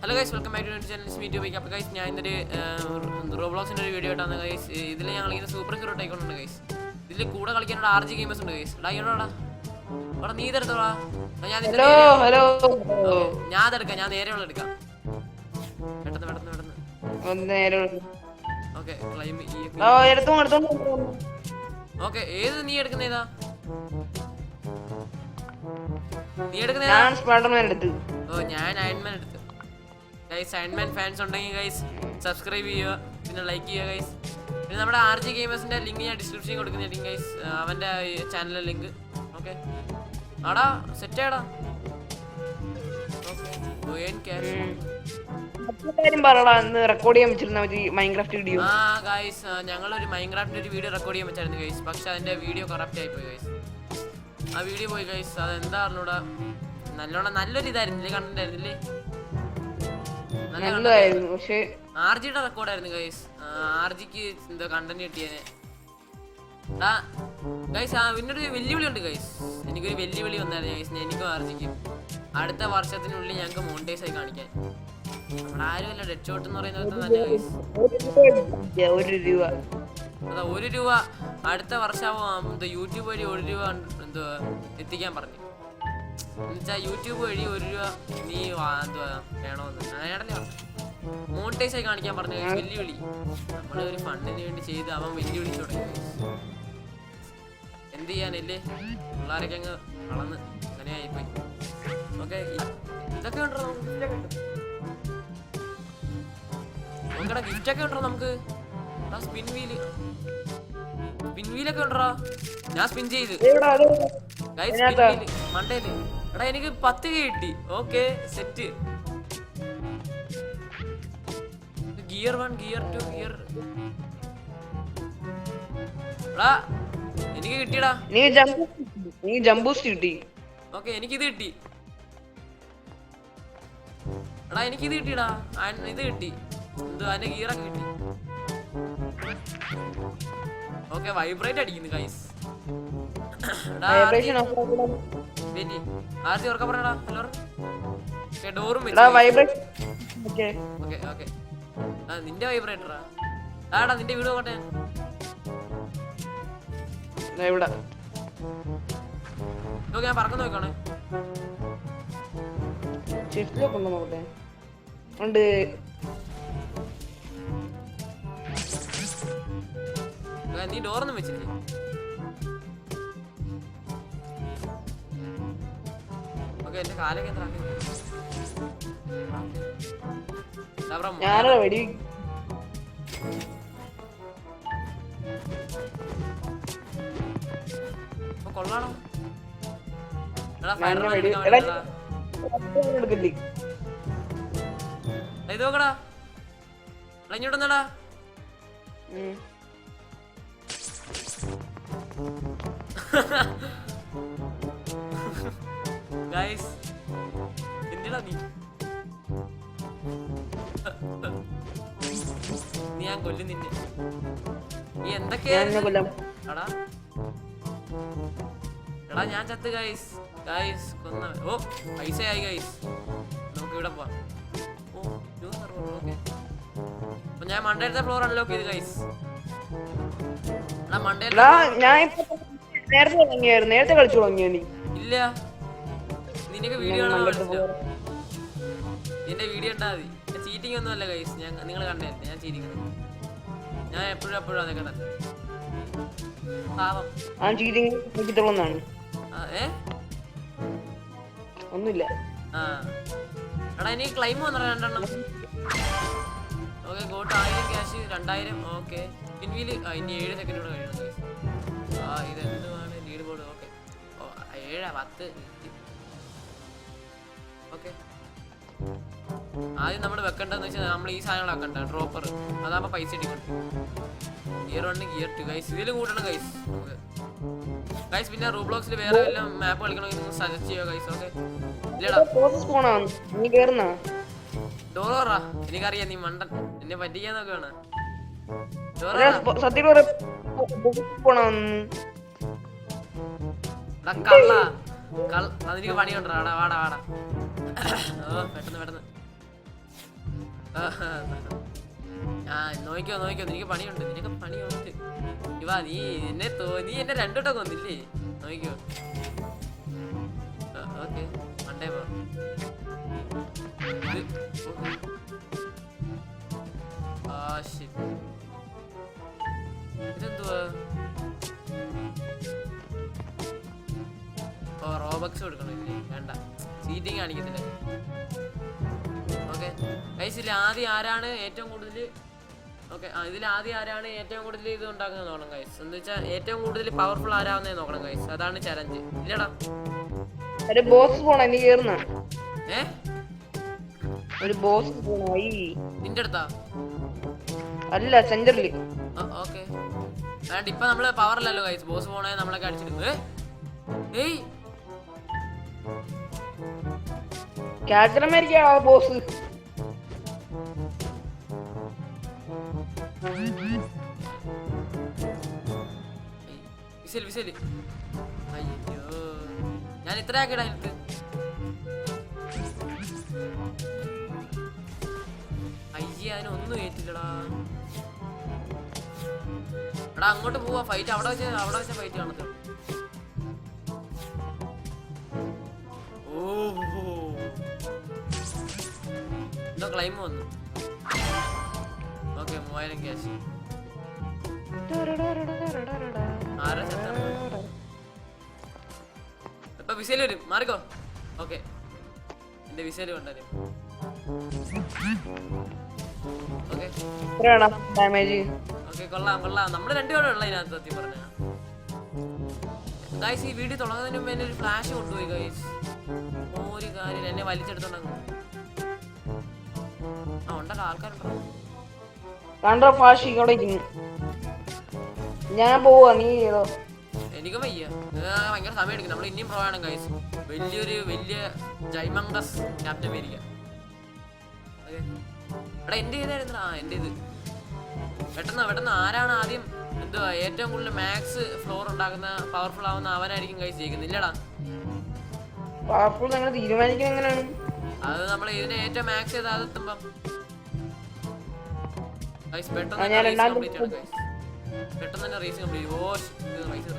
Hello guys, welcome back to channel meet bike. അപ്പോൾ guys, ഞാൻ ഇന്നൊരു റോബ്ലോക്സിൻ്റെ ഒരു വീഡിയോ ആയിട്ടാണ് ഗൈസ്. ഇതിൽ ഞങ്ങളിങ്ങനെ സൂപ്പർ ഹീറോ ടൈക്കോണുണ്ട് ഗൈസ്. ഇതിൽ കൂടെ കളിക്കാനുള്ള RG ഗെയിമേഴ്സ് ഉണ്ട് ഗൈസ്. ഡായിടാ അവിടെ നീ ഇതെടുത്തോളാ. ഞാൻ അതെടുക്കാം, ഞാൻ നേരെയുള്ള എടുക്കാം. പെട്ടെന്ന് ഓക്കെ. Climb okay. ഏത് നീ എടുക്കുന്നേതാ? നീ എടുക്കുന്നേതാ? ഓ, ഞാൻ അയൺമാൻ എടുത്തു ഗൈസ്. അയൺമാൻ ഫാൻസ് ഉണ്ടെങ്കിൽ ഗൈസ് സബ്സ്ക്രൈബ് ചെയ്യുക, പിന്നെ ലൈക്ക് ചെയ്യുക ഗൈസ്. പിന്നെ നമ്മുടെ RG ഗെയിമേഴ്സിന്റെ ലിങ്ക് ഞാൻ ഡിസ്ക്രിപ്ഷനിൽ കൊടുക്കുന്നതായിരിക്കും ഗൈസ്, അവന്റെ ചാനലിലെ ലിങ്ക്. ഓക്കെ ആടാ, സെറ്റ് ആടാ. ഞങ്ങളൊരു മൈൻക്രാഫ്റ്റിന്റെ ഒരു വീഡിയോ റെക്കോർഡ് ചെയ്യാൻ പറ്റായിരുന്നു ഗൈസ്, പക്ഷെ അതിന്റെ വീഡിയോ കറപ്റ്റ് ആയി പോയി ഗൈസ്. ആ വീഡിയോ പോയി ഗൈസ്. അതെന്താ പറഞ്ഞൂടാ, നല്ലൊരു ഇതായിരുന്നില്ലേ, കണ്ടന്റ് ആയിരുന്നില്ലേ? RGയുടെ റെക്കോർഡായിരുന്നു ഗൈസ്. RGക്ക് എന്തോ കണ്ടന്റ് കിട്ടിയേനെ ഗൈസ്. പിന്നൊരു വെല്ലുവിളി ഉണ്ട് ഗൈസ്. എനിക്കൊരു വെല്ലുവിളി വന്നായിരുന്നു ഗൈസ്, എനിക്കും RGക്കും. അടുത്ത വർഷത്തിനുള്ളിൽ ഞങ്ങൾക്ക് മോണിറ്റൈസ് ആയി കാണിക്കാൻ. നമ്മുടെ ആരുമല്ല, ഡെഡ് ഷോട്ട് എന്ന് പറയുന്നത് നല്ല ഗൈസ്. അതാ, 1 രൂപ അടുത്ത വർഷമാകും എന്തോ യൂട്യൂബ് വഴി 1 രൂപ എന്തോ എത്തിക്കാൻ പറഞ്ഞു. എന്നുവെച്ചാൽ യൂട്യൂബ് വഴി 1 രൂപ നീ എന്തുവാ വേണമെന്ന് അങ്ങനെയാണല്ലേ പറഞ്ഞു. മോണിറ്റൈസ് ആയി കാണിക്കാൻ പറഞ്ഞു ഗൈസ്. വെല്ലുവിളി നമ്മള് ഒരു ഫണ്ടിന് വേണ്ടി ചെയ്ത് അവൻ വെല്ലുവിളിച്ചു തുടങ്ങി. എന്ത് ചെയ്യാനല്ലേ, പിള്ളേരൊക്കെ അങ്ങ് വളർന്ന് അങ്ങനെ ആയിപ്പോയി. ഓക്കെ, ഇതൊക്കെ ഉണ്ടോ നോക്കടാ, ഗിഫ്റ്റ് ഒക്കെ ഉണ്ടോ നമുക്ക്? സ്പിൻ വീലൊക്കെ ഉണ്ടോ? ഞാൻ സ്പിൻ ചെയ്ത് ഗൈസ്, മണ്ടേല്. എടാ, എനിക്ക് 10 കിട്ടി. Okay, set. Gear 1, gear 2, gear. എടാ, എനിക്ക് കിട്ടിയടാ. ഓക്കെ, എനിക്കിത് കിട്ടി. എടാ, എനിക്കിത് കിട്ടിയടാ. ഇത് കിട്ടി, എന്തോ അതിന്റെ ഗിയറൊക്കെ കിട്ടി. ഓക്കെ, വൈബ്രേറ്റ് അടിക്കുന്നു ഗൈസ്. RG ഓർക്ക പറയടാ. ഹലോ, ഡോറും നിന്റെ വൈബ്രേറ്ററാ. ആടാ, നിന്റെ വീട് നോക്കട്ടെ. ഞാൻ പറക്കുന്നു നോക്കണേ. നീ ഡോറൊന്നും വെച്ചില്ലേ? ഓക്കെ, എന്റെ കാലൊക്കെ എത്ര കൊള്ളാണോ? ഇത് നോക്കടാ, ഇങ്ങോട്ടൊന്നടാ. ഗൈസ്, എന്തിനാ നീ ഞാൻ കൊല്ലും നിന്നെ. നീ എന്തൊക്കെയാ എടാ? എടാ, ഞാൻ ചത്ത് ഗൈസ്. ഗൈസ് കൊന്ന. ഓ, പൈസയായി ഗൈസ്. നമുക്ക് ഇവിടെ പോവാം. ഓ, ഓക്കെ. അപ്പൊ ഞാൻ മണ്ടേലത്തെ ഫ്ലോർ അൺലോക്ക് ചെയ്ത് ഗൈസ്. നേരത്തെ കളിച്ചു തുടങ്ങിയോ നീ? ഇല്ല, നിനക്ക് വീഡിയോ നിന്റെ വീഡിയോ ഉണ്ടാ മതി. ചീറ്റിംഗ് ഒന്നും അല്ല ഗൈസ്, നിങ്ങൾ കണ്ടായിരുന്നു ഞാൻ ചീറ്റിംഗ്. ഞാൻ എപ്പോഴും അതൊക്കെ തന്നെ പാവം. ഒന്നുമില്ല. എടാ, എനിക്ക് ക്ലൈം വന്നോ 2 okay. Got 1000 cash 2000. Okay, pinwheel ഇനി 7 സെക്കൻഡ് കൂടെ കഴിയണം ഗൈസ്. ഇതെന്തുവാണ് ലീഡ് ബോർഡ്? ഓക്കെ, 7 10. ഓക്കെ, ആദ്യം നമ്മൾ വെക്കേണ്ടതെന്ന് വെച്ചാൽ നമ്മൾ ഈ സാധനങ്ങൾ ആക്കണ്ട. ഡ്രോപ്പർ അതാകുമ്പോൾ പൈസ ഇട്ടിക്കൊണ്ട്. Gear 1, gear 2 guys. ഇതിൽ കൂട്ടണം ഗൈസ് നമുക്ക് ഗൈസ്. പിന്നെ റൂബ്ലോക്സിൽ വേറെ വല്ല മാപ്പ് കളിക്കണമെങ്കിൽ നിങ്ങൾ സജസ്റ്റ് ചെയ്യുക ഗൈസ്. ഓക്കെ, ഡോറാ, എനിക്കറിയാം നീ മണ്ടൻ, എന്നെ പറ്റിക്കാൻ നോക്കുകയാണ്. കള്ള അതിന് പണിയുണ്ടോ? വാടാ വാടാ. ഓ, പെട്ടെന്ന് ആ നോക്കിയോ നോക്കിയോ, നിനക്ക് പണിയുണ്ട്, നിനക്ക് പണിയുണ്ട്. ഇവാ നീ നീ എന്നെ രണ്ടോട്ടം കൊന്നില്ലേ? നോക്കിയോ. ഓക്കെ മണ്ടേ പോ. ഇതെന്തുവാ? ഓ റോബക്സ് കൊടുക്കണില്ലേ? വേണ്ട, സീറ്റിംഗ് കാണിക്കത്തില്ല. ഓക്കെ ഗൈസ്, ഇതിൽ ആദ്യം ആരാണ് ഏറ്റവും കൂടുതൽ ഇതിൽ ആദ്യം ആരാണ് ഏറ്റവും കൂടുതൽ ഇത് ഉണ്ടാക്കുന്നത് നോക്കണം ഗൈസ്. എന്ന് വെച്ചാൽ ഏറ്റവും കൂടുതൽ പവർഫുൾ ആരാവുന്നേ നോക്കണം ഗൈസ്. അതാണ് ചലഞ്ച്. ഇല്ലടാ ഒരു ബോസ് പോണ നീ കേറുന്ന ഏ ഒരു ബോസ് പോണായി നിന്റെ അടുത്താ? അല്ല സെന്ററില്. ഓക്കെ വേണ്ട, ഇപ്പൊ നമ്മള് പവറിലല്ലോ ഗൈസ്. ബോസ് പോണേ നമ്മളൊക്കെ അടിച്ചിട്ട്. ഏയ് ക്യാപ്റ്റൻ അമേരിക്കയാണോ ബോസ്? Whistle whistle. അയ്യോ ഞാൻ ഇത്ര ആക്കിടാ എനിക്ക്. അയ്യ അതിനൊന്നും ഏറ്റില്ലടാ. എടാ അങ്ങോട്ട് പോവാ, ഫൈറ്റ് അവിടെ വെച്ച ഫൈറ്റ് കാണത്ത്. ഓഹോ എന്തോ ക്ലൈം വന്നു. Okay 3000 cash. ആരാ ഇപ്പൊ വിസയിൽ വരും, മാറിക്കോ. ഓക്കെ എന്റെ വിസയിൽ കൊണ്ടുവരും. Okay damage. ഓക്കെ കൊള്ളാം കൊള്ളാം. നമ്മള് രണ്ടുപേരും ഉള്ള ഇതിനകത്ത് സത്യം പറഞ്ഞ ഗൈസ്. ഈ വീഡിയോ തുടങ്ങുന്നതിന് മുമ്പ് എന്നെ ഒരു ഫ്ലാഷ് കൊണ്ടുപോയി ഗൈസ്. ഒരു കാര്യം എന്നെ വലിച്ചെടുത്തോണ്ടങ്ങ്. ആ ഉണ്ടല്ലോ, ആൾക്കാരുണ്ടോ? കണ്ടോ ഫ്ലാഷ് ഇങ്ങോട്ട് ഞാൻ പോവാ, നീ ചെയ്തോ. എനിക്കും വയ്യ, ഭയങ്കര സമയം എടുക്കും. നമ്മൾ ഇനിയും പ്രോ ആണ് ഗൈസ്. വലിയ ജൈമംഗസ് ക്യാപ്റ്റൻ അമേരിക്ക. എടാ എന്റെ ചെയ്തായിരുന്നു. എന്റെ ഇത് പെട്ടെന്ന് ആരാണ് ആദ്യം എന്തുവാ ഏറ്റവും കൂടുതൽ മാക്സ് ഫ്ലോർ ഉണ്ടാക്കുന്ന പവർഫുൾ ആവുന്ന അവനായിരിക്കും ഗൈസ് ജയിക്കുന്നില്ലടാ. പവർഫുൾ നിങ്ങൾ തീരുമാനിക്കുന്നത് എങ്ങനെയാണ്? അത് നമ്മൾ ഇതിന്റെ ഏറ്റവും മാക്സ് ചെയ്ത് അതെത്തുമ്പം ഗൈസ് പെട്ടെന്ന് തന്നെ റേസ് കംപ്ലീറ്റ്. ഓ റേസ്.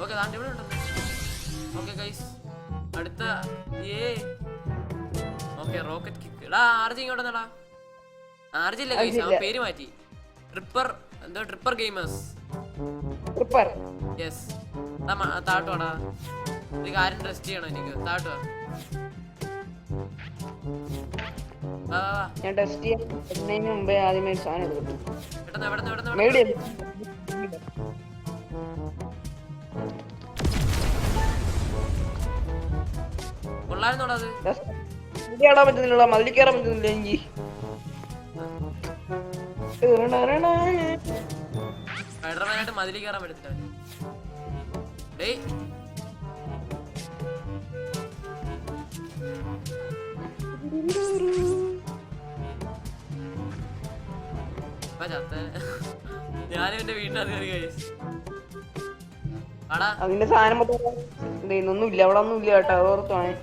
ഓക്കെ താണ്ടി ഇവിടെ ഉണ്ടെന്ന്. ഓക്കെ ഗൈസ് അടുത്ത ഓക്കെ റോക്കറ്റ് കിക്ക്. എടാ ആർജി ഇങ്ങോട്ടെന്നടാ. ആർജി ഇല്ല ഗൈസ്, അവൻ പേര് മാറ്റി. Tripper gamers. യെസ്. താട്ടുവാടാ, എനിക്ക് ആരും ടെസ്റ്റ് ചെയ്യണം. എനിക്ക് താട്ടുവാ. ഞാൻ ടെസ്റ്റ് ചെയ്യുന്നതിന് മുമ്പേ ആദ്യമേ സാധനം എടുക്കും. കൊള്ളായിരുന്നോടാ അത്. കയറാൻ പറ്റുന്നില്ല, മതിൽ കയറാൻ പറ്റുന്നില്ല. എനിക്ക് സ്പൈഡർമാനായിട്ട് മതിൽ കയറാൻ പറ്റത്തില്ല. ഡേയ് ഞാനും എന്റെ വീടിനകത്ത് കയറി കഴിച്ചു. അതിന്റെ സാധനം ഒന്നും ഇല്ല, അവിടെ ഒന്നും ഇല്ല കേട്ടോ. ഓർത്താണ്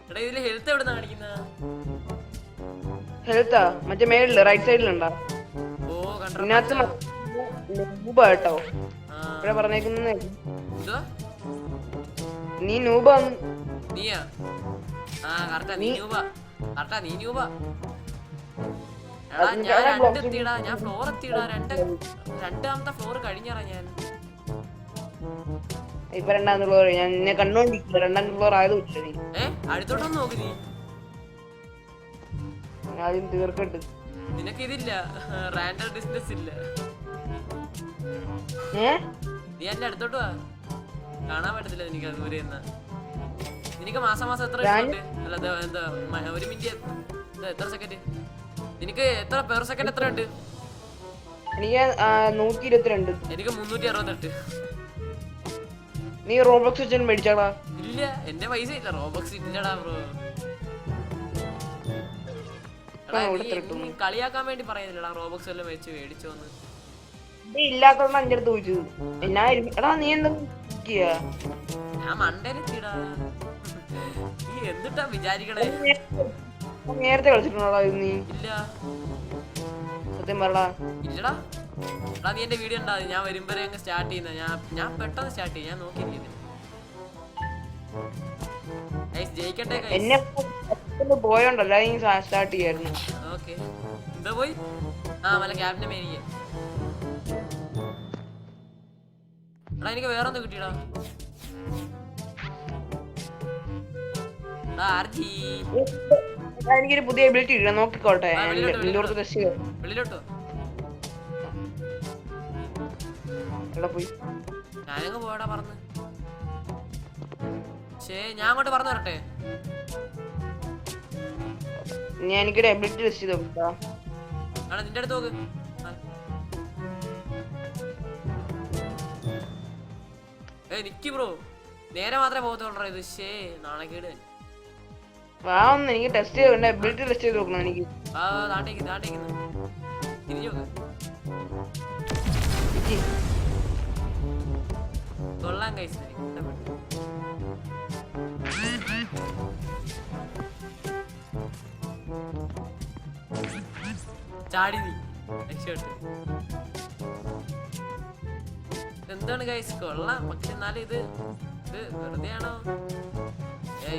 എടാ ഇതില് ഹെൽത്ത് എവിടെ കാണിക്കുന്ന? ഹെൽത്താ മറ്റേ മേളില് റൈറ്റ് സൈഡിലുണ്ടാ. ഇതിനകത്ത് നൂബ കേട്ടോ ഇവിടെ പറഞ്ഞേക്കുന്ന. നീ നൂബ. നീയാ? ആ കറക്റ്റാ, നീ നൂബ. കറക്റ്റാ നീ നൂബ. ഞാൻ ഫ്ലോർ എത്തിയിടാ. രണ്ടാമത്തെ ഫ്ലോർ കഴിഞ്ഞാ ഞാൻ. ഇപ്പൊ രണ്ടാമത്തെ ഫ്ലോർ ഞാൻ നിന്നെ കണ്ടോണ്ടിരിക്കുക. രണ്ടാമത്തെ ഫ്ലോർ ആയത് നീ അടുത്തോട്ടൊന്നും നോക്ക്. നീ ആദ്യം തീർക്കട്ട്. നിനക്ക് ഇതില്ല, റാൻഡം ഡിസ്റ്റൻസ് ഇല്ല. നീ എന്റെ അടുത്തോട്ട് വാ, കാണാൻ പറ്റത്തില്ല എനിക്ക് അത് ദൂരെ. നിനക്ക് മാസം എത്ര ഉണ്ട്? അല്ല എന്താ ഒരു മിനിറ്റ് എത്ര സെക്കൻഡ്? നിനക്ക് എത്ര പെർ സെക്കൻഡ് എത്ര ഉണ്ട്? എനിക്ക് 122. എനിക്ക് 368. നീ റോബക്സ് വെച്ചാൽ മേടിച്ചാടാ? ഇല്ല, എന്റെ പൈസ ഇല്ല, റോബക്സ് ഇല്ലടാ ബ്രോ. എടാ നീ കളിയാക്കാൻ വേണ്ടി പറയുന്നില്ലടാ റോബോക്സ് എല്ലാം വെച്ച് മേടിച്ചോന്ന്. ഇല്ലാത്തോണ്ട് എന്റെ അടുത്ത് ചോദിച്ചു. എടാ നീ എന്താ ഞാൻ മണ്ടേലെത്തിടാ. നീ എന്തിട്ടാ വിചാരിക്കണേ? നേരത്തെ കളിച്ചിട്ടുണ്ടോടാ നീ? ഇല്ല. സത്യം പറടാ. ഇല്ലടാ. എടാ നീ എന്റെ വീഡിയോ ഉണ്ടാ ഞാൻ വരുമ്പോഴേ അങ്ങ് സ്റ്റാർട്ട് ചെയ്യുന്ന. ഞാൻ പെട്ടെന്ന് സ്റ്റാർട്ട് ചെയ്യും. ഞാൻ നോക്കിയിരിക്കുന്നത്. ജയിക്കട്ടെ. എന്നെ പോയോണ്ടല്ലോ സ്റ്റാർട്ട് ചെയ്യായിരുന്നു. ഓക്കെ എന്താ പോയി? ആ മല ക്യാപ്റ്റനെ മേടിക്കാം. എടാ എനിക്ക് വേറെ ഒന്ന് കിട്ടിയടാ. എനിക്കൊരു പുതിയ എബിലിറ്റി ഇല്ല, നോക്കിക്കോട്ടെ. വെളിയിലോട്ടോ പോയി ഞാനങ്ങ് പോയടാ പറന്ന്. ഞാൻ അങ്ങോട്ട് പറഞ്ഞു തരട്ടെ. ഞാൻ എനിക്കൊരു എബിലിറ്റി ടെസ്റ്റ് ചെയ്ത് നോക്കാം. ആണോ നിന്റെ അടുത്ത് നോക്ക്. നിക്ക് ബ്രോ, നേരെ മാത്രമേ പോകത്തുള്ളൂ ഇത്. നാണക്കേട്. എനിക്ക് ടെസ്റ്റ് ചെയ്ത് എബിലിറ്റി ടെസ്റ്റ് ചെയ്ത് നോക്കണം. എനിക്ക് തിരിഞ്ഞു കൊള്ളാൻ കഴിച്ചു. ചാടി നീ രക്ഷപ്പെട്ടു. എന്താണ് ഗൈസ് കൊള്ളാം. പക്ഷെ എന്നാലും ഇത് വെറുതെ ആണോ?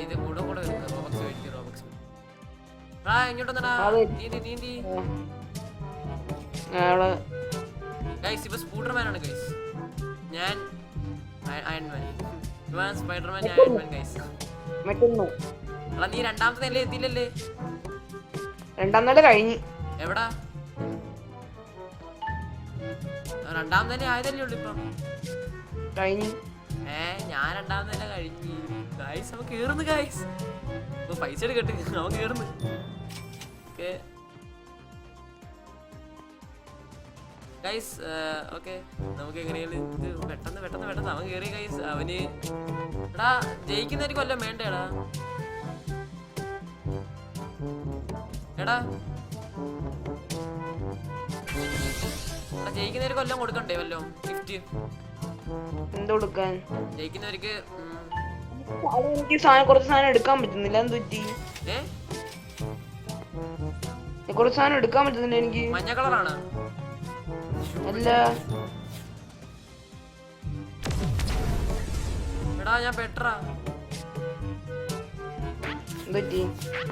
ഇത് കൂടെ വരുന്നത്. റോബക്സ് മേടിക്കും. റോബക്സ് ഇങ്ങോട്ടൊന്നടാ. നീന്തി ഗൈസ്. ഇപ്പൊ സ്പൂട്ടർമാൻ ആണ് ഗൈസ്. ഞാൻ അയൺമാൻ. സ്പൈഡർമാൻ, ഞാൻ അയൺമാൻ ഗൈസ്. എടാ നീ രണ്ടാമത്തെ നില എത്തിയില്ലല്ലേ? രണ്ടാം നില കഴിഞ്ഞു. എവിടാ? രണ്ടാം നില ആയതല്ലേ ഉള്ളു ഇപ്പം. കഴിഞ്ഞു. ഞാൻ രണ്ടാം നില കഴിഞ്ഞു ഗൈസ്. അവൻ കേറുന്നു ഗൈസ്. പൈസ എടുക്കട്ടെ. അവൻ കേറുന്നു. ഗൈസ് ഓക്കെ നമുക്ക് എങ്ങനെയാണ് ഇത് പെട്ടെന്ന് അവൻ കേറി ഗൈസ്. അവന് എടാ ജയിക്കുന്നവർക്ക് വല്ലതും വേണ്ടേടാ. എടാ ജയിക്കുന്നവർക്ക് വല്ലതും കൊടുക്കണ്ടേ? വല്ലോ ഗിഫ്റ്റ് എന്ത് കൊടുക്കാൻ? ജയിക്കുന്നവർക്ക് എനിക്ക് കുറച്ച് സാധനം എടുക്കാൻ പറ്റുന്നില്ല. എന്ത് പറ്റി? കുറച്ച് സാധനം എടുക്കാൻ പറ്റുന്നില്ല എനിക്ക്. മഞ്ഞ കളറാണ്. അല്ല എടാ ഞാൻ പെട്ടറാ.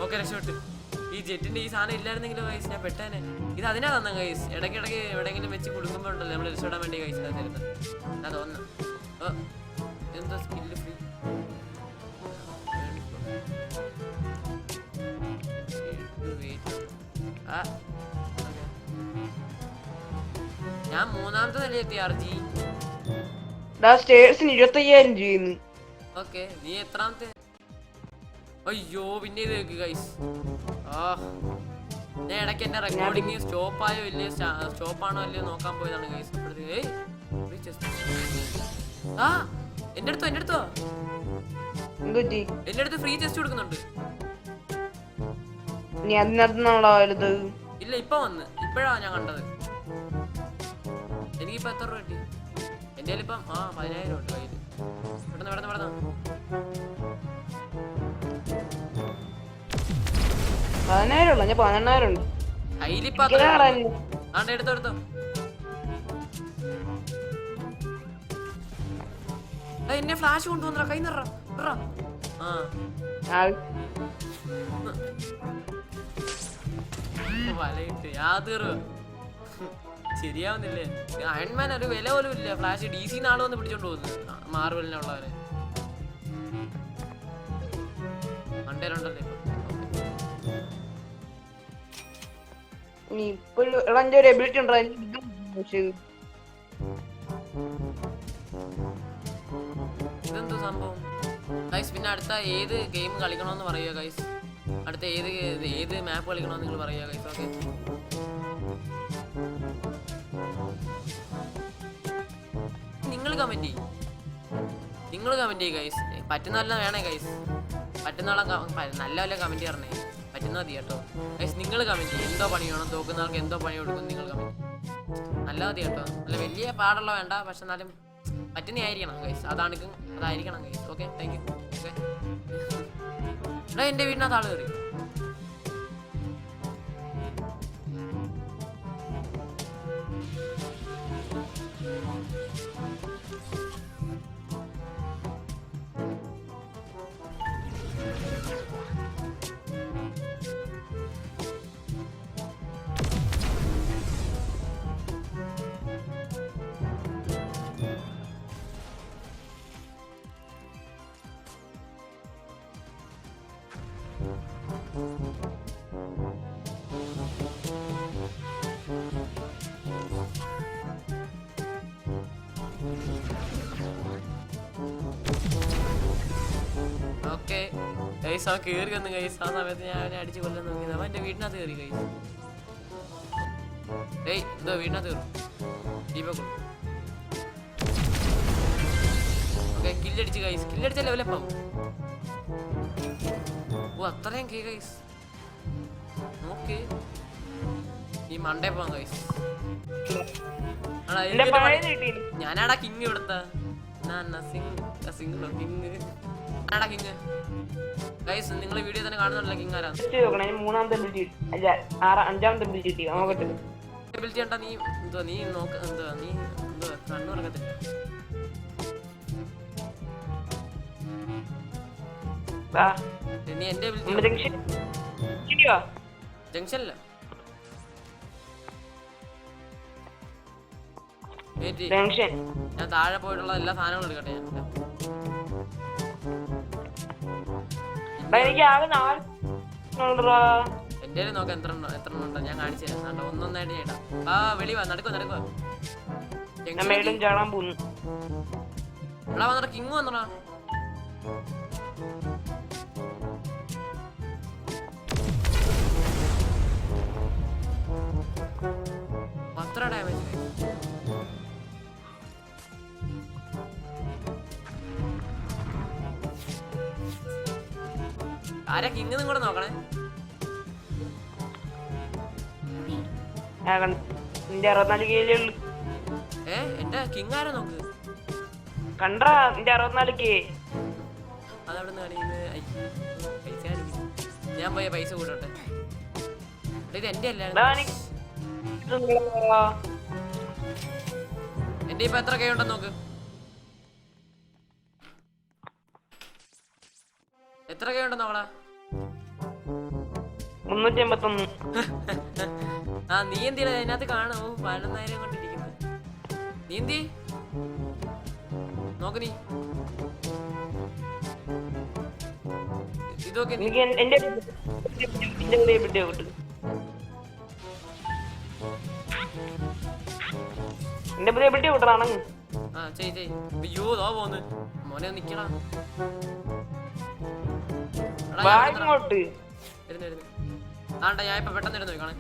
ഓക്കെ രക്ഷപ്പെട്ടു. ഈ ജെറ്റിന്റെ ഈ സാധനം ഇല്ലായിരുന്നെങ്കിലും ഗൈസ് ഞാൻ പെട്ടേനെ. ഇത് അതിനാ തന്നെ ഗൈസ്. ഇടയ്ക്കിടയ്ക്ക് എവിടെയെങ്കിലും വെച്ച് കൊടുക്കുമ്പോ ഉണ്ടല്ലോ നമ്മൾ രക്ഷപ്പെടാൻ വേണ്ടി ഗൈസ് തരുന്നത്. ഞാൻ തോന്നുന്നു എന്താ സ്കില്ല് ഫ്രീ. ഞാൻ മൂന്നാമത്തെ നിലയെത്തി ആർജി. സ്റ്റേഴ്സിന് 25,000 ചെയ്യുന്നു. ഓക്കെ നീ എത്രാമത്തെ? അയ്യോ പിന്നെ ഇത് കേക്ക് ഗൈസ്. ഞാൻ ഇടയ്ക്ക് എന്റെ റെക്കോർഡിങ് സ്റ്റോപ്പായോ ഇല്ലയോ സ്റ്റോപ്പാണോ അല്ലയോ നോക്കാൻ പോയതാണ് ഗൈസ്. എന്റെ അടുത്തോ എന്റെ അടുത്ത് ഫ്രീ ചെസ്റ്റ് കൊടുക്കുന്നുണ്ട്. ഇല്ല ഇപ്പൊ വന്ന് ഇപ്പഴാ ഞാൻ കണ്ടത്. എനിക്കിപ്പോ എത്ര രൂപ കിട്ടി? എന്റെ ഇപ്പം 10,000 ഉണ്ട് കയ്യില്. പെട്ടെന്ന് 10,000 ഉള്ള ഞാൻ 18,000 ഉണ്ട് കയ്യിലിപ്പോ. എടുത്തോ എന്നെ ഫ്ലാഷ് കൊണ്ടുവന്നാ കൈ നിറ. വലയിട്ട് യാതൊരു ശരിയാവുന്നില്ലേ? അയൺമാൻ ഒരു വില പോലും ഇല്ല. ഫ്ലാഷ് DC നാളെ വന്ന് പിടിച്ചോണ്ട് പോകുന്നു. മാർവലിനുള്ളവരെ മണ്ടേലുണ്ടല്ലേ ഒരു എബിലിറ്റി ഉണ്ടോ? ഇതെന്തോ സംഭവം ഗൈസ്? പിന്നെ അടുത്ത ഏത് ഗെയിം കളിക്കണമെന്ന് പറയുക ഗൈസ്. അടുത്ത ഏത് മാപ്പ് കളിക്കണമെന്ന് നിങ്ങൾ പറയുക ഗൈസ്. ഓക്കെ നിങ്ങൾ കമന്റ് ചെയ്യ് ഗൈസ്. പറ്റുന്നല്ല വേണേ ഗൈസ്. പറ്റുന്ന നല്ല കമന്റ് പറഞ്ഞേ. പറ്റുന്ന മതി കേട്ടോ ഗൈസ്. നിങ്ങൾ കമന്റ് ചെയ്യും എന്തോ പണി വേണം, തോക്കുന്ന ആൾക്ക് എന്തോ പണി കൊടുക്കും നിങ്ങൾ കമന്റ്. നല്ല മതി കേട്ടോ, നല്ല വലിയ പാടുള്ള വേണ്ട, പക്ഷെ എന്നാലും പറ്റുന്ന ആയിരിക്കണം ഗൈസ്. അതായിരിക്കണം guys. Okay, thank you. Okay എടാ എൻ്റെ വീടിനകത്ത് ആള് കയറി. ഓക്കെ ഗൈസ്, അവൻ കയറി വന്നു ഗൈസ്. ആ സമയത്ത് ഞാൻ അവനെ അടിച്ച് കൊല്ലാൻ നോക്കിയത്. അവൻ എൻ്റെ വീടിനകത്ത് കയറി ഗൈസ്. ഏയ് എന്തോ വീടിനകത്ത് കയറും ദീപക്. ഓക്കെ കില്ലടിച്ച് ഗൈസ്. കില്ലടിച്ച ലെവലപ്പാവും. ഓ അത്രയും കേ ഗൈസ്. ഓക്കെ ഈ മണ്ടേ പോവാം ഗൈസ്. ഞാനാടാ കിങ് ഇവിടുത്തെ. കിങ് ഗൈസ്, നിങ്ങൾ വീഡിയോ തന്നെ കാണുന്നുണ്ടല്ലോ കിങ് ആരാണ്. എബിലിറ്റി കണ്ടാ നീ എന്തോ നീ നോക്ക എന്തോ നീ എന്തോ കണ്ണു തുറക്കത്തില്ല. നീ എന്റെ ജംഗ്ഷനില്ല. ഞാൻ താഴെ പോയിട്ടുള്ള എല്ലാ സാധനങ്ങളും എടുക്കട്ടെ. എന്റെ നോക്കാം എത്ര ഉണ്ടോ ഞാൻ കാണിച്ചു തരാം. ഒന്നൊന്നായിട്ട് ചെയ്യണം. ആ വെളി വാ, നടക്കുക എടാ വന്നടാ കിങ് വന്നടാ. അത്ര ഡാമേജ്. ആരാ കിങ് എന്നും കൂടെ നോക്കണേ. എന്റെ കിങ് ആരാ നോക്ക് കണ്ടാ. നിന്റെ 64K അതവിടെ നിന്ന് കാണിക്കുന്നത്. പൈസ കാണിക്കുന്നു. ഞാൻ പോയ പൈസ കൂട്ടട്ടെ. ഇത് എന്റെ അല്ല. എന്റെ ഇപ്പൊ എത്ര കൈ ഉണ്ടെന്ന് നോക്ക്. എത്ര കൈ ഉണ്ടെന്ന് നോക്കടാ. 381. ആ നീ എന്തിനാ അതിനകത്ത് കാണൂ 11,000 കൊണ്ടിരിക്കുന്നത്. നീ എന്തി നോക്ക്. നീ ഇതൊക്കെ ആ ചെയ്. അയ്യോ ദോ പോന്ന് മോനെ നിക്കടാ. ആണ്ട ഞാൻ ഇപ്പൊ പെട്ടെന്ന് ഇരുന്ന് നോക്കണേ.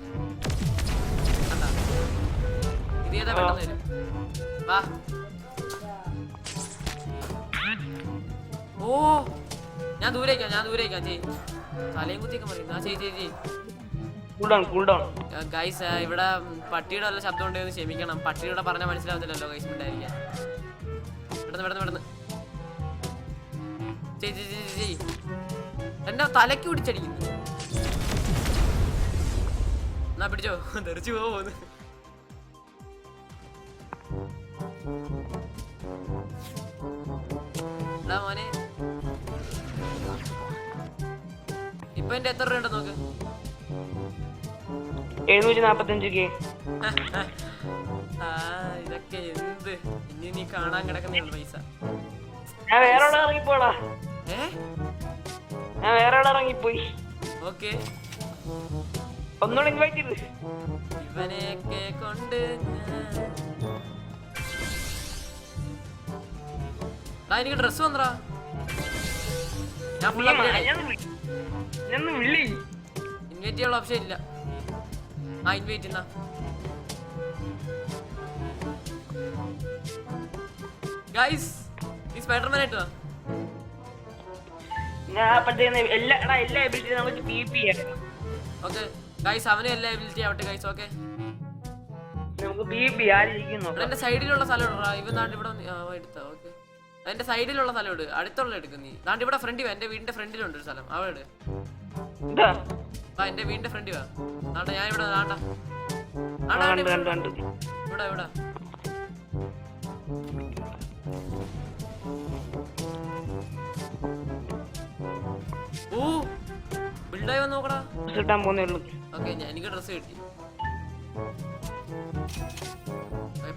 ഇത് ഏതാ പെട്ടെന്ന് വരും. വാ. ഓ ഞാൻ ദൂരേക്കാം ചെയ്. തലയും കുത്തിയൊക്കെ പറയും. ആ ചെയ്. ഗൈസ് ഇവിടെ പട്ടിയുടെ വല്ല ശബ്ദം ഉണ്ടെന്ന് ക്ഷമിക്കണം. പട്ടിയുടെ പറഞ്ഞാൽ മനസ്സിലാവുന്നില്ലല്ലോ ഗൈസ്. ഉണ്ടായിരിക്കാൻ പെട്ടെന്ന് ചെയ്. എന്നെ തലയ്ക്ക് പിടിച്ചടിക്കുന്നു. എന്നാ പിടിച്ചോ, തെറിച്ചു പോന്ന്. എടാ മോനെ ഇപ്പൊ എന്റെ എത്ര രൂപ ഉണ്ടെന്ന് നോക്ക്. 745K. ഇതൊക്കെ എന്ത് ഇനി നീ കാണാൻ കിടക്കുന്ന പൈസ. ഞാൻ വേറെ ഇറങ്ങിപ്പോയി. ഓക്കെ ഒന്നുകൂടെ ഇൻവൈറ്റ് ചെയ്ത് ഇവനെയൊക്കെ കൊണ്ട് എനിക്ക് ഡ്രസ് വന്നടാ. ഇൻവൈറ്റ് ചെയ്യാനുള്ള ഓപ്ഷൻ ഇല്ല. ആ ഇൻവൈറ്റ് എന്നാ ഗൈസ് ഈ സ്പൈഡർമാൻ ആയിട്ട് വാ. ഞാൻ എല്ലാ എബിലിറ്റി നമുക്ക് PvP ചെയ്യാം. ഓക്കെ ഗൈസ് അവന് എല്ലാ എബിലിറ്റി ആവട്ടെ ഗൈസ്. ഓക്കെ നമുക്ക് ബി ആരിക്കുന്നു. എന്റെ സൈഡിലുള്ള സ്ഥലം ഇടാ. ഇവൻ നാണ്ട് ഇവിടെ എടുത്താ. ഓക്കെ എന്റെ സൈഡിലുള്ള സ്ഥലം ഇട്. അടുത്തുള്ള എടുക്കും നീ. നാണ്ട് ഇവിടെ ഫ്രണ്ട് വാ. എന്റെ വീടിന്റെ ഫ്രണ്ടിലുണ്ട് ഒരു സ്ഥലം. അവിടെ വാ. എന്റെ വീടിന്റെ ഫ്രണ്ട് വാ. നാണ്ട ഞാൻ ഇവിടെ നാണ്ട ഇവിടെ ഇവിടെ. ഓ ബിൽഡായി വന്ന് നോക്കടാ. കിട്ടാൻ പോന്നേ ഉള്ളൂ. ഓക്കെ എനിക്ക് ഡ്രസ് കിട്ടി.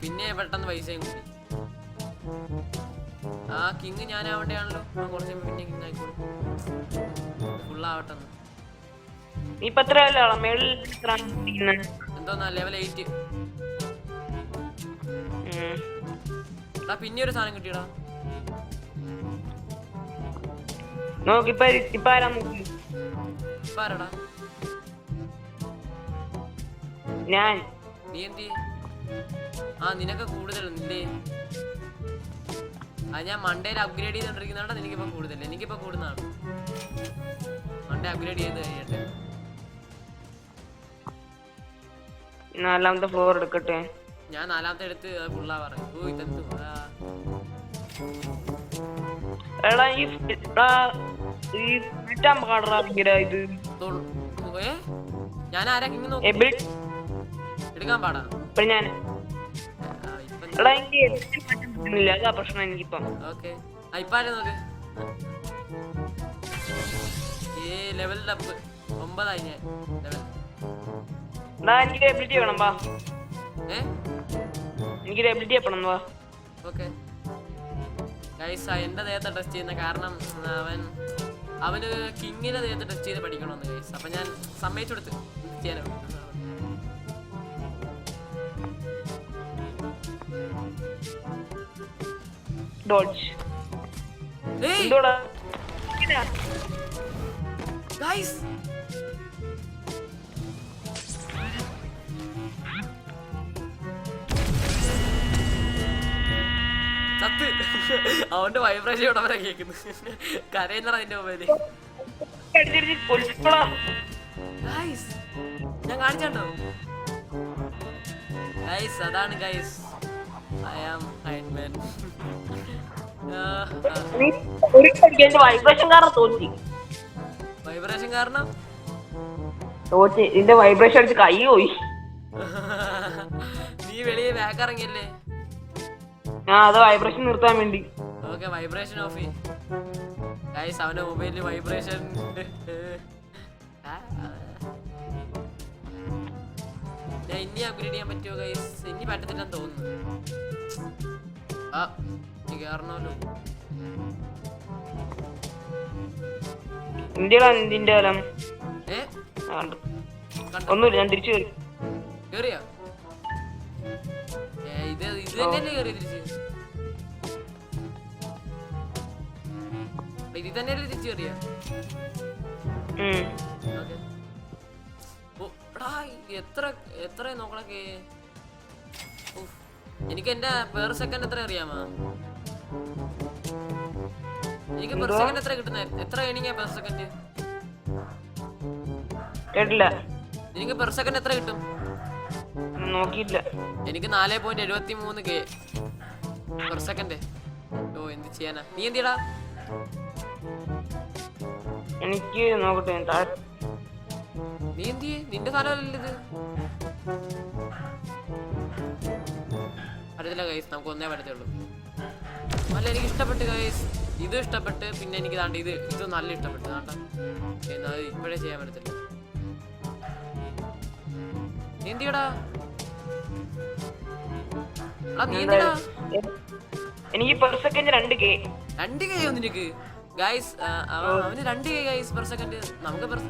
പിന്നെ പെട്ടെന്ന് പൈസയും കൂടി. ആ കിങ് ഞാനാവണ്ടെയാണല്ലോ. കുറച്ച് പിന്നെ കിങ് ആയിക്കോളും. ഫുള്ളാവട്ടെ. നീ ഇപ്പൊ എത്ര എന്തോന്നാ ലെവൽ 8. പിന്നെ ഒരു സാധനം കിട്ടിയടാ. ആരാടാ ഞാൻ? നീ എന്ത്? ആ നിനക്ക് കൂടുതലൊന്നില്ലേ? അത് ഞാൻ മണ്ടേൽ അപ്ഗ്രേഡ് ചെയ്തോണ്ടിരിക്കുന്നതാണ്. എനിക്കിപ്പോ കൂടുതൽ. എനിക്കിപ്പോ കൂടുന്നതാണ്. മണ്ടേ അപ്ഗ്രേഡ് ചെയ്ത് കഴിയട്ടെ. 4ാമത്തെ ഫ്ലോർ എടുക്കട്ടെ. ഞാൻ 4ാമത്തെ എടുത്ത് ഫുള്ളാ പറയും. ഓ ഇതെന്ത് ഞാൻ ആരാ കിങ് നോക്കി എടുക്കാൻ പാടാ. പ്രശ്നം എനിക്കിപ്പം. ഓക്കെ ഇപ്പൊ ആരാ നോക്ക്. ലെവലിന്റെ അപ്പ് 9 ഞാൻ ലെവൽ. എനിക്ക് എബിലിറ്റി വേണം വാ. എനിക്ക് എബിലിറ്റി വേണം വാ. ഓക്കെ ഗൈസ് എന്റെ ദേഹത്തെ ടെസ്റ്റ് ചെയ്യുന്ന കാരണം അവന് കിങ്ങിന്റെ ദേഹത്തെ ടെസ്റ്റ് ചെയ്ത് പഠിക്കണമെന്ന് ഗൈസ്. അപ്പൊ ഞാൻ സമ്മതിച്ചു കൊടുത്ത് ചെയ്യാനോ. ഗൈസ് സത്ത് അവന്റെ വൈബ്രേഷൻ ഇവിടെ വരെ കേൾക്കുന്നു. കരയുന്നറ അതിന്റെ മൊബൈല്. ഞാൻ കാണിച്ചോ ഗൈസ്. അതാണ് guys I am Iron Man. Vibration കാരണം ഇതിന്റെ വൈബ്രേഷൻ അടിച്ച് കൈ പോയി. നീ വെളിയെ ബാക്ക് ഇറങ്ങിയല്ലേ? അത് വൈബ്രേഷൻ നിർത്താൻ വേണ്ടി. ഓക്കെ വൈബ്രേഷൻ ഓഫ് ചെയ്യ് ഗൈസ്. അവന്റെ മൊബൈലിൽ വൈബ്രേഷൻ. ഞാൻ ഇനി അപ്ഗ്രേഡ് ചെയ്യാൻ പറ്റുമോ ഗൈസ്? ഇനി പറ്റത്തില്ലെന്ന് തോന്നുന്നു. ആ കേറണമല്ലോ. ഒന്നുമില്ല, ഞാൻ തിരിച്ചു കയറി. കേറിയോ? ഇത് തന്നെയല്ലേ കേറിയ തിരിച്ച്? ഇത് തന്നെയല്ലേ തിരിച്ചു കയറിയ? എത്ര നോക്കണൊക്കെ. എനിക്ക് എന്റെ പെർ സെക്കൻഡ് എത്ര അറിയാമോ? എനിക്ക് പെർ സെക്കൻഡ് എത്ര കിട്ടുന്ന? എത്ര ഏണിങ്ങാ പെർ സെക്കൻഡ്? കേട്ടില്ല. എനിക്ക് പെർ സെക്കൻഡ് എത്ര കിട്ടും? നോക്കിയില്ല. എനിക്ക് 4.73K പെർ സെക്കൻഡ്. ഓ എന്ത് ചെയ്യാനാ? നീ എന്തിടാ? എനിക്ക് നോക്കട്ടെ. നീ എന്ത് ചെയ്യേ? നിന്റെ സ്ഥലമല്ലേ ഇത്? അറിയത്തില്ല ഗൈസ്, നമുക്ക് ഒന്നേ പറ്റത്തുള്ളൂ. അല്ല എനിക്ക് ഇഷ്ടപ്പെട്ട് ഗൈസ്, ഇത് ഇഷ്ടപ്പെട്ട്. പിന്നെ എനിക്ക് താണ്ട ഇത് നല്ല ഇഷ്ടപ്പെട്ടു. താണ്ട ഇപ്പോഴേ ചെയ്യാൻ പറ്റത്തില്ല. നീ എന്തിയടാ? എനിക്ക് പെർ സെക്കൻഡ് 2K. 2K നിനക്ക് ഗൈസ്? അവന് 2K ഗൈസ് പെർ സെക്കൻഡ്. നമുക്ക് പെർ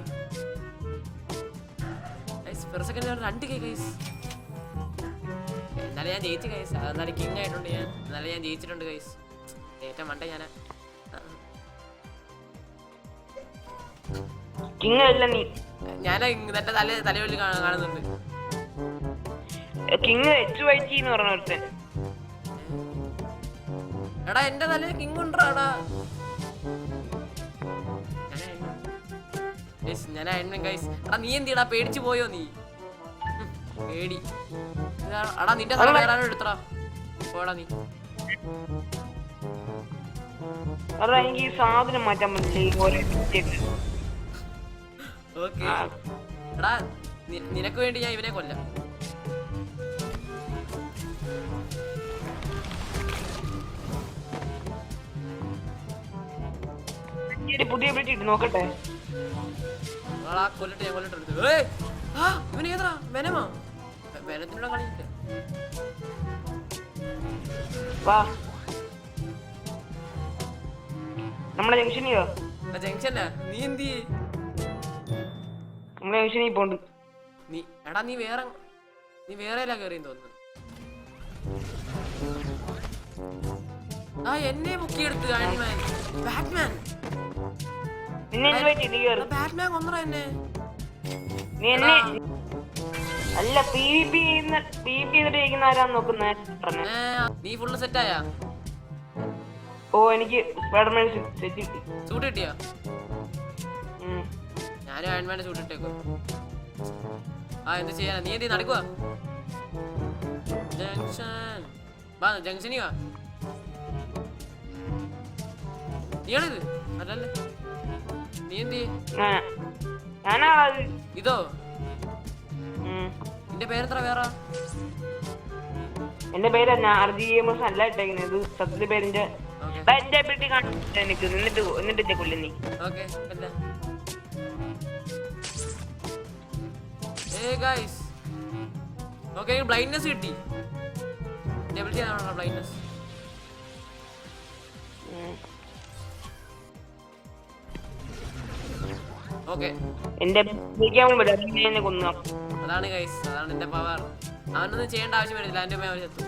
സെക്കൻഡ് 2K ഗൈസ്. എന്നാലും ഞാൻ ജയിച്ചു ഗൈസ്. എന്നാലും കിങ് ആയിട്ടുണ്ട് ഞാൻ. എന്നാലും ഞാൻ ജയിച്ചിട്ടുണ്ട് ഗൈസ്. ഏറ്റവും മണ്ട ഞാനാ. കിങ് അല്ല നീ. ഞാൻ എന്റെ തലവലി കാണുന്നുണ്ട്. കിങ് HYT എന്ന് പറഞ്ഞ ഒരുത്തൻ. എടാ എന്റെ തല കിങ് ഉണ്ടാടാ. Guys, ഞാൻ അയൺമാൻ ഗൈസ്. എടാ നീ എന്തിടാ പേടിച്ചു പോയോ നീ? പേടി. എടാ നിന്റെ സാധനം വേറെ ആരോ എടുത്തടാ. പോടാ നീ. അതാ എനിക്ക് ഈ സാധനം മാറ്റാൻ പറ്റില്ല. ഓക്കെ എടാ നിനക്ക് വേണ്ടി ഞാൻ ഇവനെ കൊല്ലാം. പുതിയ എബിലിറ്റി ഇട്ട് നോക്കട്ടെ. കൊല്ലട്ടെ ഞാൻ കൊല്ലട്ടെ. ഇവന് ഏതാ വെനമാ? വെനത്തിനുള്ള കളിയില്ല. വാ നമ്മളെ ജംഗ്ഷനിയോ? ജംഗ്ഷനാ? നീ എന്ത് നമ്മളെ ജംഗ്ഷനിൽ പോണ്ട്. നീ എടാ നീ വേറെ കേറിയെന്ന് തോന്നുന്നു. ആ എന്നെ മുക്കിയെടുത്ത് അയൺമാൻ. ബാറ്റ്മാൻ ബാറ്റ്മാൻ കൊന്നടാ എന്നെ. നീ എന്നെ അല്ല PvP ചെയ്തിട്ട് ആരാന്ന് നോക്കുന്നേ. നീ ഫുള്ള് സെറ്റായാ? ഓ എനിക്ക് സ്പൈഡർമാൻ സെറ്റ് കിട്ടി. സൂട്ട് കിട്ടിയോ? ഞാനും അയൺമാന്റെ സൂട്ട് ഇട്ടേക്കോ. ആ എന്ത് ചെയ്യാനാ? നീ എന്ത് നടക്കുവാ? ജംഗ്ഷൻ വാ, ജംഗ്ഷനി വാ. നീയാണിത് അല്ലല്ലേ? നീ എന്ത് ഇതോ? നിന്റെ പേരെത്ര വേറെ? എന്റെ പേര് RGMS അല്ല ഇട്ടേക്കുന്നത്. ഇത് സത്യത്തിന്റെ പേരിന്റെ എന്റെ എബിലിറ്റി കാണിച്ചു എനിക്ക്. എന്നിട്ട് കൊല്ലും നീ. ഓക്കെ ഗൈസ് ഓക്കെ ബ്ലൈൻഡ്നെസ് കിട്ടി. എബിലിറ്റി ആണോ ബ്ലൈൻഡ്നെസ്? ഓക്കെ അതാണ് ഗൈസ്, അതാണ് എന്റെ പവർ. അവനൊന്നും ചെയ്യേണ്ട ആവശ്യം വരില്ല. എന്റെ അവൻ ചത്തു.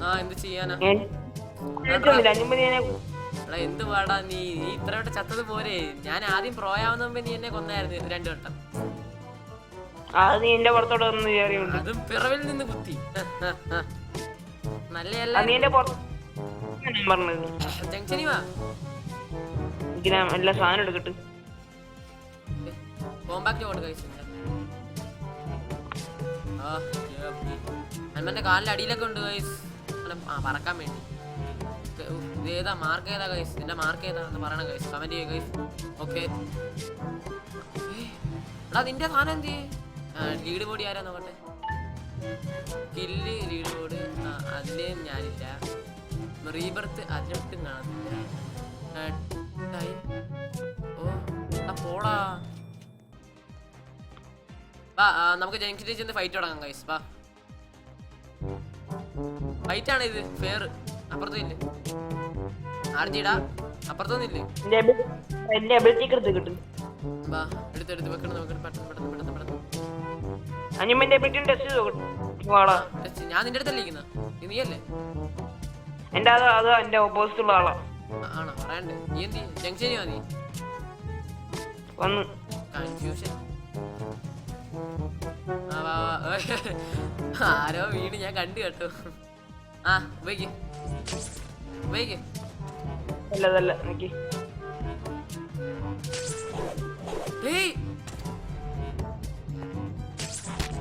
ആ എന്ത് ചെയ്യാനാ? എടാ എന്ത് പാടാ നീ ഇത്ര വട്ടം ചത്തത് പോരെ? ഞാൻ ആദ്യം പ്രോ ആവുന്ന മുമ്പേ നീ എന്നെ കൊന്നായിരുന്നു 2 വട്ടം. അതും പിറവിൽ നിന്ന് കുത്തി. നല്ലയല്ല. ജംഗ്ഷനി വാ. എല്ലാ സാധനം എടുക്കട്ടെ. കോമ്പാക്ട് കൊണ്ട് കഴിച്ചു. അമ്മന്റെ കാലിന്റെ അടിയിലൊക്കെ ഉണ്ട് ഗൈസ്. പറക്കാൻ വേണ്ടി. ഇത് ഏതാ മാർക്ക് ഏതാ ഗൈസ്? നിന്റെ മാർക്ക് ഏതാ എന്ന് പറയണം ഗൈസ്. കമന്റ് ചെയ്യുക ഗൈസ്. ഓക്കെ എടാ നിന്റെ സാധനം എന്ത് ചെയ്യേ? ലീഡ് ബോർഡ് ആരാ നോക്കട്ടെ. കില്ല് ലീഡ് ബോർഡ് അതില് ഞാനില്ല. റീബർത്ത് അതിലൊട്ടും കാണത്തില്ല. ഓ പോടാ. നമുക്ക് ജംഗ്ഷനിൽ ചെന്ന് ഫൈറ്റ് തുടങ്ങാം ഗൈസ്. വാ ഫൈറ്റ് ആണ് ഇത്. ഫെയർ അപ്പുറത്തും ഇല്ലേ? ആർജിടാ അപ്പുറത്തൊന്നും ഇല്ലേ? വാ എടുത്തെടുത്ത് വെക്കണം. നോക്കണം പെട്ടെന്ന്. ഞാൻ നിന്റെ അടുത്തല്ലേ ഇരിക്കുന്ന? നീയല്ലേ? എന്റെ ഓപ്പോസിറ്റ് ഉള്ള ആളാ. ആണോ? പറയണ്ടേ? നീ എന്ത് ജംഗ്ഷനി വാ. നീ വന്നു കൺഫ്യൂഷൻ. ആരോ വീട് ഞാൻ കണ്ടു കേട്ടോ. ഉപയോഗിക്ക്.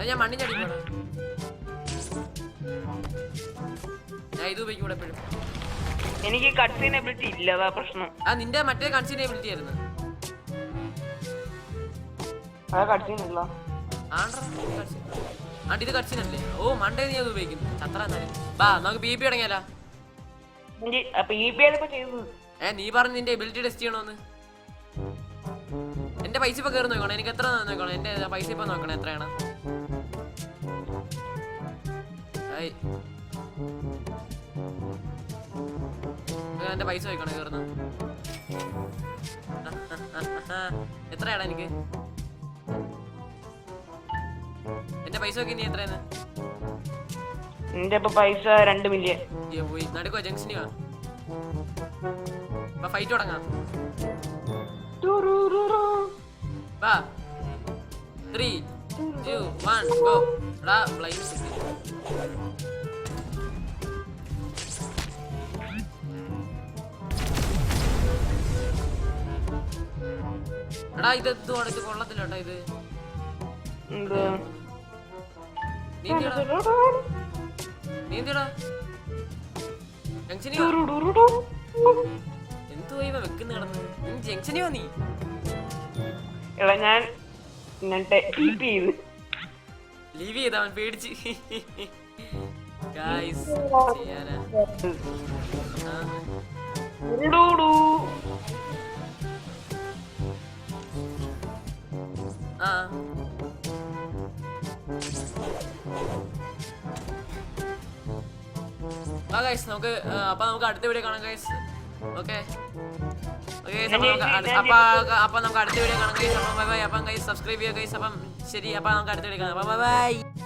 ഞാൻ മണ്ണിഞ്ഞടി പോടാ. ഞാൻ ഇത് ഉപയോഗിക്കൂടെ എപ്പോഴും. എനിക്ക് കട്ട്സീൻ എബിലിറ്റി ഇല്ല, അതാ പ്രശ്നം. നിന്റെ മറ്റേ കൺസീൻ എബിലിറ്റി ആയിരുന്നു. ഇത് കട്സിനല്ലേ? ഓ മണ്ടേ നീ അത് ഉപയോഗിക്കുന്നു. ചത്ര ബാ നമുക്ക് BP അടങ്ങിയാലോ? നീ പറഞ്ഞു നിന്റെ എബിലിറ്റി ടെസ്റ്റ് ചെയ്യണോന്ന്. എന്റെ പൈസ ഇപ്പൊ കയറി നോക്കണം. എനിക്ക് എത്ര നോക്കണം? എന്റെ പൈസ ഇപ്പൊ നോക്കണം എത്രയാണ്. എന്റെ പൈസ നോക്കണം കയറുന്ന എത്രയാടാ എനിക്ക്? എന്റെ പൈസ നോക്കി നീ എത്രയാണ്? എന്റെ പൈസ 2 മില്യൺ. പോയി നടുക്കോ ജംഗ്ഷനി വാ. ഫൈറ്റ് തുടങ്ങാം. വാ 3 2 1 ഗോ. എടാ ബ്ലൈൻഡ് എടാ ഇത് എന്തുവാണ് ഇത് കൊള്ളത്തില്ല കേട്ടോ ഇത് എന്ത് നീ എന്തിടാ ജംഗ്ഷനിൽ എന്തുവാ ഇവ വെക്കുന്ന കിടന്ന് നീ ജംഗ്ഷനിൽ നീ എടാ ഞാൻ ടീപ്പ് ചെയ്ത് ലീവ് ചെയ്ത അവൻ പേടിച്ച് ഗായ്സ് ചെയ്യാനാ ആ ഗൈസ് നമുക്ക് അപ്പൊ നമുക്ക് അടുത്ത വീഡിയോ കാണാം ഗൈസ് ഓക്കെ അപ്പൊ നമുക്ക് അടുത്ത വീഡിയോ കാണാം ഗൈസ് അപ്പം ബൈ ബൈ അപ്പം ഗൈസ് സബ്സ്ക്രൈബ് ചെയ്യുക ഗൈസ് അപ്പം ശരി അപ്പം നമുക്ക് അടുത്ത വീഡിയോ കാണാം ബൈ ബൈ